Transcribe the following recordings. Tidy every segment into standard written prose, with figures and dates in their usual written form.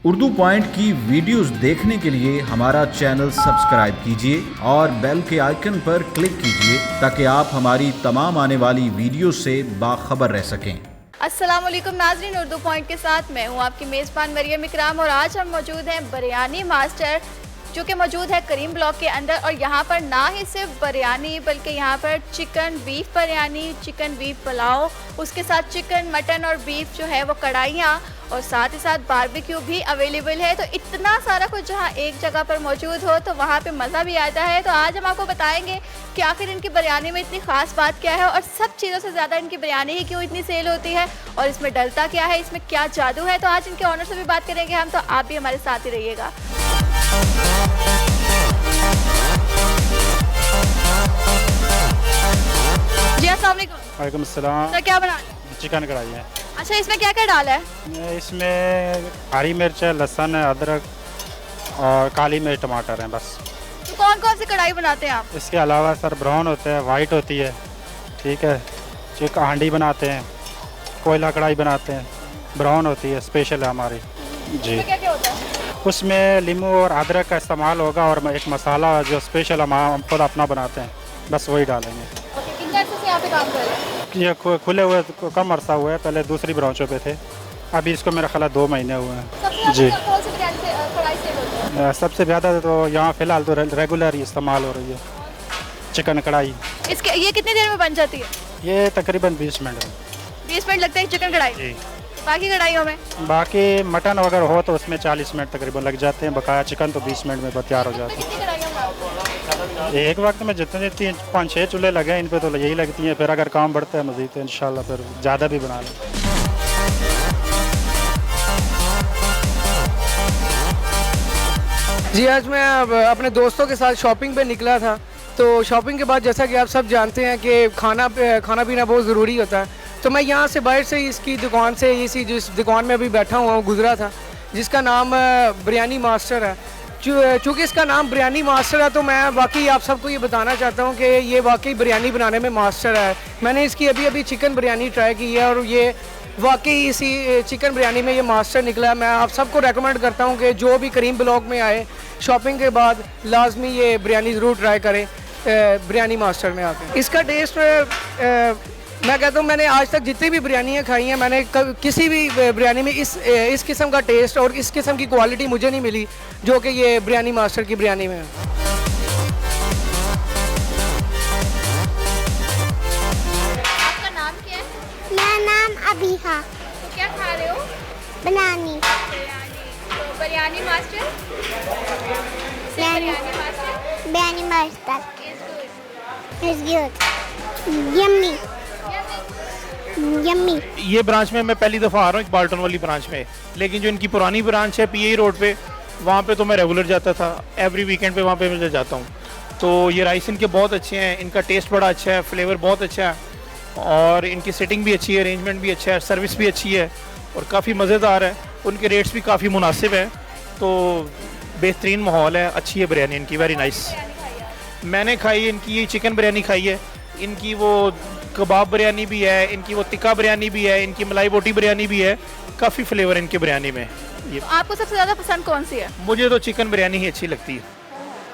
Urdu point की videos देखने के लिए हमारा चैनल सब्सक्राइब कीजिए और बेल के आइकन पर क्लिक कीजिए ताकि आप हमारी तमाम आने वाली वीडियो से बाखबर रह सकें। अस्सलाम वालेकुम नाज़रीन, उर्दू पॉइंट के साथ मैं हूं आपकी मेज़बान मरियम इकराम और आज हम मौजूद हैं बिरयानी मास्टर जो कि मौजूद है करीम ब्लॉक के अंदर। और यहाँ पर ना ही सिर्फ बिरयानी बल्कि यहाँ पर chicken beef biryani, chicken beef pulao, उसके साथ चिकन मटन और बीफ जो है वो कढ़ाइयाँ और साथ ही साथ बारबेक्यू भी अवेलेबल है। तो इतना सारा कुछ जहाँ एक जगह पर मौजूद हो तो वहाँ पे मज़ा भी आता है। तो आज हम आपको बताएंगे कि आखिर इनकी बिरयानी में इतनी ख़ास बात क्या है और सब चीज़ों से ज़्यादा इनकी बिरयानी ही क्यों इतनी सेल होती है और इसमें डलता क्या है, इसमें क्या जादू है। तो आज इनके ऑनर से भी बात करेंगे हम, तो आप भी हमारे साथ ही रहिएगा। जी अस्सलाम वालेकुम। वालेकुम अस्सलाम। सर क्या बना रहे हैं? चिकन कढ़ाई है। अच्छा, इसमें क्या क्या डाला है? इसमें हरी मिर्च है, लहसुन है, अदरक और काली मिर्च, टमाटर हैं बस। तो कौन कौन सी कढ़ाई बनाते हैं आप? इसके अलावा सर ब्राउन होता है, वाइट होती है, ठीक है, चिकन हांडी बनाते हैं, कोयला कढ़ाई बनाते हैं, ब्राउन होती है, स्पेशल है हमारी जी। क्या क्या होता है? उसमें नींबू और अदरक का इस्तेमाल होगा और एक मसाला जो स्पेशल हम खुद अपना बनाते हैं, बस वही डालेंगे। कितने अर्से से यहाँ पे काम कर रहे हैं? ये खुले हुए कम अरसा हुआ है, पहले दूसरी ब्रांचों पे थे, अभी इसको मेरा ख्याल 2 महीने हुए हैं जी। कौन सी बिरयानी से कढ़ाई सेल होती है? सबसे ज़्यादा तो यहाँ फ़िलहाल तो रेगुलर ही इस्तेमाल हो रही है चिकन कढ़ाई। इसके ये कितनी देर में बन जाती है? ये तकरीबन 20 मिनट में। 20 मिनट लगते हैं चिकन कढ़ाई? जी। बाकी कढ़ाइयों में? बाकी मटन वगैरह हो तो उसमें 40 मिनट तकरीबन लग जाते हैं, बकाया चिकन तो 20 मिनट में तैयार हो जाता है। कितनी कढ़ाइयाँ बनाते हैं? एक वक्त में जितने 3-5-6 चूल्हे लगे हैं इन पे तो यही लगती हैं, फिर अगर काम बढ़ता है मज़ीद तो इंशाल्लाह फिर ज़्यादा भी बना लें। जी, आज मैं अपने दोस्तों के साथ शॉपिंग पे निकला था। तो शॉपिंग के बाद जैसा कि आप सब जानते हैं कि खाना पीना बहुत ज़रूरी होता है। तो मैं यहाँ से बाहर से इसकी दुकान से इसी जिस दुकान में अभी बैठा हुआ हूँ गुजरा था, जिसका नाम बिरयानी मास्टर है। चूँकि इसका नाम बिरयानी मास्टर है तो मैं वाकई आप सबको ये बताना चाहता हूँ कि ये वाकई बिरयानी बनाने में मास्टर है। मैंने इसकी अभी चिकन बिरयानी ट्राई की है और ये वाकई इसी चिकन बिरयानी में ये मास्टर निकला है। मैं आप सबको रेकमेंड करता हूँ कि जो भी करीम ब्लॉक में आए शॉपिंग के बाद लाजमी ये बिरयानी ज़रूर ट्राई करें बिरयानी मास्टर में आके। इसका टेस्ट मैं कहता हूँ मैंने आज तक जितनी भी बिरयानियाँ खाई हैं मैंने किसी भी बिरयानी में इस किस्म का टेस्ट और इस किस्म की क्वालिटी मुझे नहीं मिली जो कि ये बिरयानी मास्टर की बिरयानी में है। आपका नाम क्या है? मेरा नाम अबीहा। तो क्या खा रहे हो? बनानी बिरयानी। तो biryani master? Biryani master biryani master is good. Is good yummy yummy. ये ब्रांच में मैं पहली दफ़ा आ रहा हूँ, एक बाल्टन वाली ब्रांच में, लेकिन जो इनकी पुरानी ब्रांच है पीए रोड पे, वहाँ पे तो मैं रेगुलर जाता था, एवरी वीकेंड पे वहाँ पे मैं जाता हूँ। तो ये राइस इनके बहुत अच्छे हैं, इनका टेस्ट बड़ा अच्छा है, फ्लेवर बहुत अच्छा है और इनकी सेटिंग भी अच्छी है, अरेंजमेंट भी अच्छा है, सर्विस भी अच्छी है और काफ़ी मज़ेदार है। उनके रेट्स भी काफ़ी मुनासिब हैं, तो बेहतरीन माहौल है, अच्छी है बिरयानी इनकी, वेरी नाइस। मैंने खाई है इनकी ये चिकन बिरयानी खाई है, इनकी वो कबाब बिरयानी भी है, इनकी वो टिक्का बिरयानी भी है, इनकी मलाई बोटी बिरयानी भी है, काफ़ी फ्लेवर इनकी बिरयानी में। ये तो आपको सबसे ज़्यादा पसंद कौन सी है? मुझे तो चिकन बिरयानी ही अच्छी लगती है।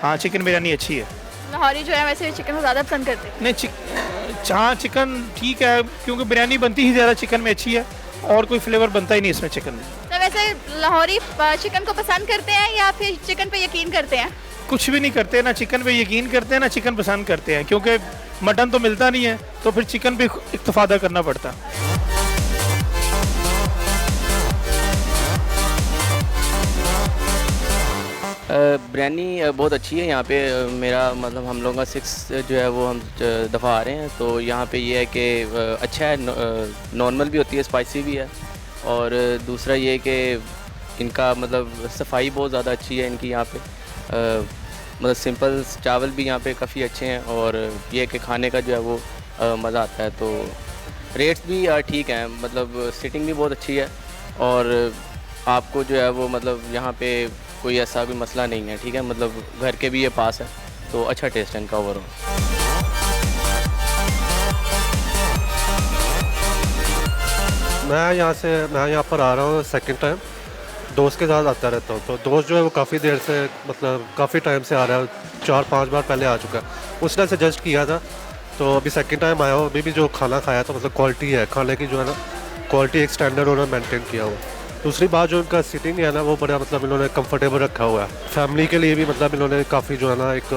हाँ, चिकन बिरयानी अच्छी है। लाहौरी जो है वैसे चिकन को ज़्यादा पसंद करते हैं। नहीं, हाँ चिकन ठीक है क्योंकि बिरयानी बनती ही ज़्यादा चिकन में अच्छी है और कोई फ्लेवर बनता ही नहीं इसमें चिकन में। तो वैसे लाहौरी चिकन को पसंद करते हैं या फिर चिकन पे यकीन करते हैं? कुछ भी नहीं करते, ना चिकन पे यकीन करते हैं ना चिकन पसंद करते हैं, क्योंकि मटन तो मिलता नहीं है तो फिर चिकन पे इक्तफादा करना पड़ता। बिरयानी बहुत अच्छी है यहाँ पे। मेरा मतलब हम लोगों का 6 जो है वो हम दफ़ा आ रहे हैं, तो यहाँ पे ये है कि अच्छा है, नॉर्मल भी होती है, स्पाइसी भी है और दूसरा ये है कि इनका मतलब सफाई बहुत ज़्यादा अच्छी है इनकी यहाँ पे। मतलब सिंपल चावल भी यहाँ पे काफ़ी अच्छे हैं और ये है कि खाने का जो है वो मज़ा आता है। तो रेट्स भी ठीक हैं, मतलब सीटिंग भी बहुत अच्छी है और आपको जो है वो मतलब यहाँ पे कोई ऐसा भी मसला नहीं है, ठीक है, मतलब घर के भी ये पास है, तो अच्छा टेस्ट है इनका ओवरऑल। मैं यहाँ पर आ रहा हूँ सेकंड टाइम। दोस्त के साथ आता रहता हूँ। तो दोस्त जो है वो काफ़ी देर से मतलब काफ़ी टाइम से आ रहा है, 4-5 बार पहले आ चुका है। उसने सजेस्ट किया था तो अभी सेकंड टाइम आया हूँ। अभी भी जो खाना खाया था मतलब क्वालिटी है खाने की, जो है ना क्वालिटी एक स्टैंडर्ड उन्होंने मेंटेन किया हुआ। दूसरी बात जो उनका सीटिंग है ना वो बड़ा मतलब इन्होंने कंफर्टेबल रखा हुआ है। फैमिली के लिए भी मतलब इन्होंने काफ़ी जो है ना एक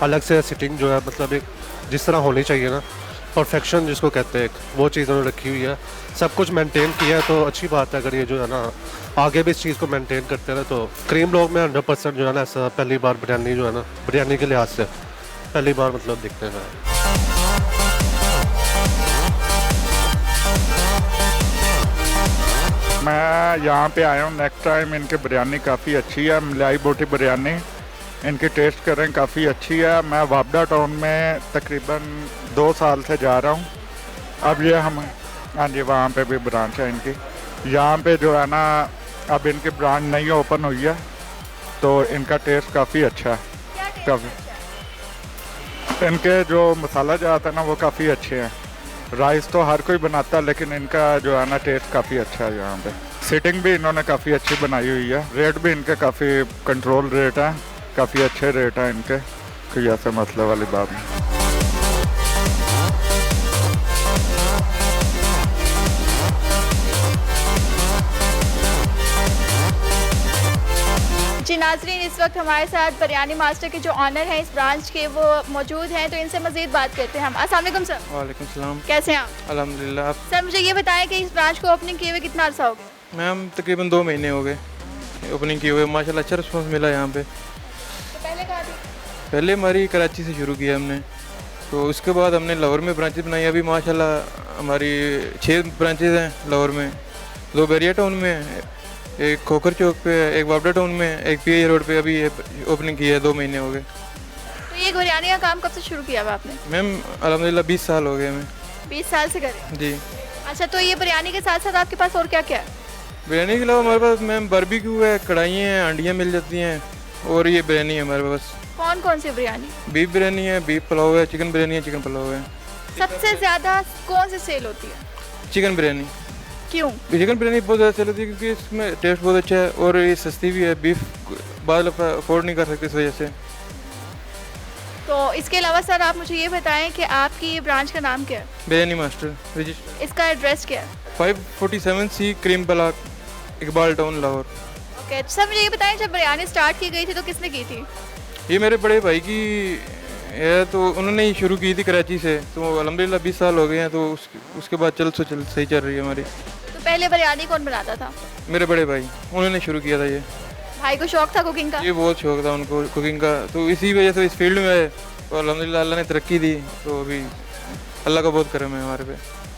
अलग से सीटिंग जो है मतलब एक जिस तरह होनी चाहिए ना, परफेक्शन जिसको कहते हैं, वो चीज़ उन्होंने रखी हुई है। सब कुछ मेंटेन किया है तो अच्छी बात है। अगर ये जो है ना आगे भी इस चीज़ को मेंटेन करते रहे तो क्रीम ब्लॉक में 100% जो है ना ऐसा पहली बार बिरयानी जो है ना बिरयानी के लिहाज से पहली बार मतलब दिखने में है। मैं यहाँ पे आया हूँ नेक्स्ट टाइम। इनकी बिरयानी काफ़ी अच्छी है, मलाई बोटी बिरयानी इनकी टेस्ट करें, काफ़ी अच्छी है। मैं वापडा टाउन में तकरीबन 2 साल से जा रहा हूँ। अब ये हम हाँ जी, वहाँ पे भी ब्रांच है इनकी। यहाँ पे जो है ना अब इनकी ब्रांच नई ओपन हुई है तो इनका टेस्ट काफ़ी अच्छा है। काफ़ी इनके जो मसाला जाता है ना वो काफ़ी अच्छे हैं। राइस तो हर कोई बनाता है लेकिन इनका जो है ना टेस्ट काफ़ी अच्छा है। यहाँ पे सीटिंग भी इन्होंने काफ़ी अच्छी बनाई हुई है। रेट भी इनके काफ़ी कंट्रोल रेट है, काफ़ी अच्छे रेट हैं इनके, कोई ऐसे मसले वाली बात नहीं। जी नाजरीन, इस वक्त हमारे साथ बिरयानी मास्टर के जो ऑनर हैं इस ब्रांच के वो मौजूद हैं, तो इनसे मज़ीद बात करते हैं हम। अस्सलाम वालेकुम सर। वालेकुम सलाम। कैसे हैं आप? अल्हम्दुलिल्लाह। सर मुझे ये बताएं कि इस ब्रांच को ओपनिंग किए हुए कितना अर्सा हो गया? मैम तकरीबन 2 महीने हो गए ओपनिंग किए हुए। माशाल्लाह अच्छा रिस्पॉन्स मिला यहाँ पे। तो पहले कहाँ थी? पहले हमारी कराची से शुरू किया हमने, तो उसके बाद हमने लाहौर में ब्रांचेस बनाई। अभी माशाल्लाह हमारी 6 ब्रांचेस हैं लाहौर में, 2 बैरिया टाउन में, एक खोखर चौक पे, एक वापडा टाउन में, एक पीआई रोड पे अभी ये ओपनिंग की है। 2 महीने हो गए। तो ये बिरयानी का काम कब से शुरू किया हुआ आपने? मैम अल्हम्दुलिल्लाह 20 साल हो गए हमें। 20 साल से करें जी। अच्छा, तो ये बिरयानी के साथ साथ आपके पास और क्या क्या है? बिरयानी के अलावा हमारे पास मैम बारबेक्यू है, कढ़ाइयाँ हैं, अंडियाँ मिल जाती हैं, और ये बिरयानी है हमारे पास। कौन कौन सी बिरयानी? बीफ बिरयानी है, बीफ पुलाव है, चिकन बिरयानी है, चिकन पुलाव है। सबसे ज़्यादा कौन सी सेल होती है? चिकन बिरयानी। क्यों? चिकन बिरयानी बहुत ज़्यादा सेल होती है क्योंकि इसमें टेस्ट बहुत अच्छा है और ये सस्ती भी है। बीफ बाद अफोर्ड नहीं कर सकते इस वजह से। तो इसके अलावा सर आप मुझे ये बताएं कि आपकी ये ब्रांच का नाम क्या है? Biryani master register. इसका एड्रेस क्या है? 547C cream block, Iqbal town, Lahore. Okay sir, मुझे ये बताएं जब बिरयानी स्टार्ट की गई थी तो किसने की थी? ये मेरे बड़े भाई की है, तो उन्होंने ही शुरू की थी कराची से। तो अल्हम्दुलिल्लाह 20 साल हो गए हैं, तो उसके बाद चल सही चल रही है हमारी। तो पहले बिरयानी कौन बनाता था? मेरे बड़े भाई, उन्होंने शुरू किया था ये। भाई को शौक था कुकिंग का? ये बहुत शौक था उनको कुकिंग का, तो इसी वजह से इस फील्ड में आए। तो अल्हम्दुलिल्लाह अल्लाह ने तरक्की दी, तो अभी अल्लाह का बहुत करम है हमारे पे।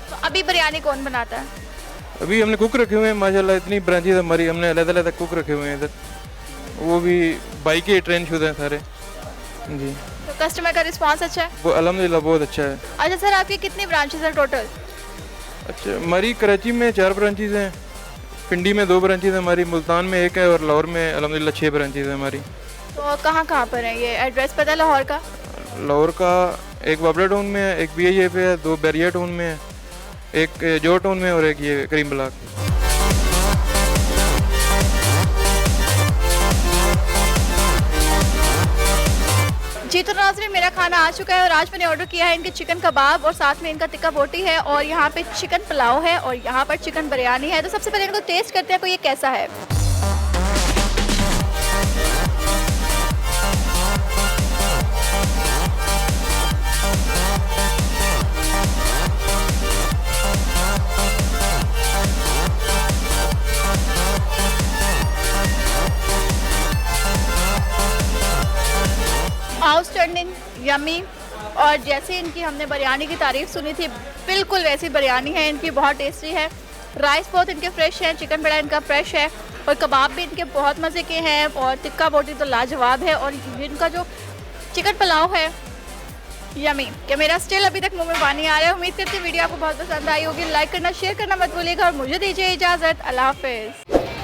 तो अभी बिरयानी कौन बनाता है? अभी हमने कुक रखे हुए हैं माशाल्लाह, इतनी ब्रांचेज हमारी, हमने अलग-अलग कुक रखे हुए हैं इधर। वो भी बाइक के ट्रेन शुदा हैं सारे जी। तो कस्टमर का रिस्पांस अच्छा है? वो अल्हम्दुलिल्लाह बहुत अच्छा है। अच्छा सर, आपकी कितनी ब्रांचेस हैं टोटल? अच्छा, हमारी कराची में 4 ब्रांचेज हैं, पिंडी में 2 ब्रांचेज हैं हमारी, मुल्तान में 1 है और लाहौर में अल्हम्दुलिल्लाह 6 ब्रांचेज हैं हमारी। तो कहाँ पर है ये? एड्रेस पता है लाहौर का? लाहौर का एक वापडा टाउन में है, एक BIA पे है, 2 बैरिया टाउन में है, एक जोर टाउन में और एक ये करीम ब्लॉक। जी तो नाज़रीन, मेरा खाना आ चुका है और आज मैंने ऑर्डर किया है इनके चिकन कबाब और साथ में इनका टिक्का बोटी है और यहाँ पे चिकन पुलाव है और यहाँ पर चिकन बिरयानी है। तो सबसे पहले इनको टेस्ट करते हैं को ये कैसा है। आउटस्टैंडिंग, यमी, और जैसे इनकी हमने बिरयानी की तारीफ़ सुनी थी बिल्कुल वैसी बिरयानी है इनकी, बहुत टेस्टी है। राइस बहुत इनके फ्रेश हैं, चिकन बड़ा इनका फ्रेश है और कबाब भी इनके बहुत मज़े के हैं और टिक्का बोटी तो लाजवाब है और इनका जो चिकन पुलाव है यमी कि मेरा स्टिल अभी तक मुंह में पानी आ रहा है। उम्मीद करती हूँ वीडियो आपको बहुत पसंद आई होगी। लाइक करना, शेयर करना मत भूलिएगा और मुझे दीजिए इजाज़त। अल्लाह हाफ़िज़।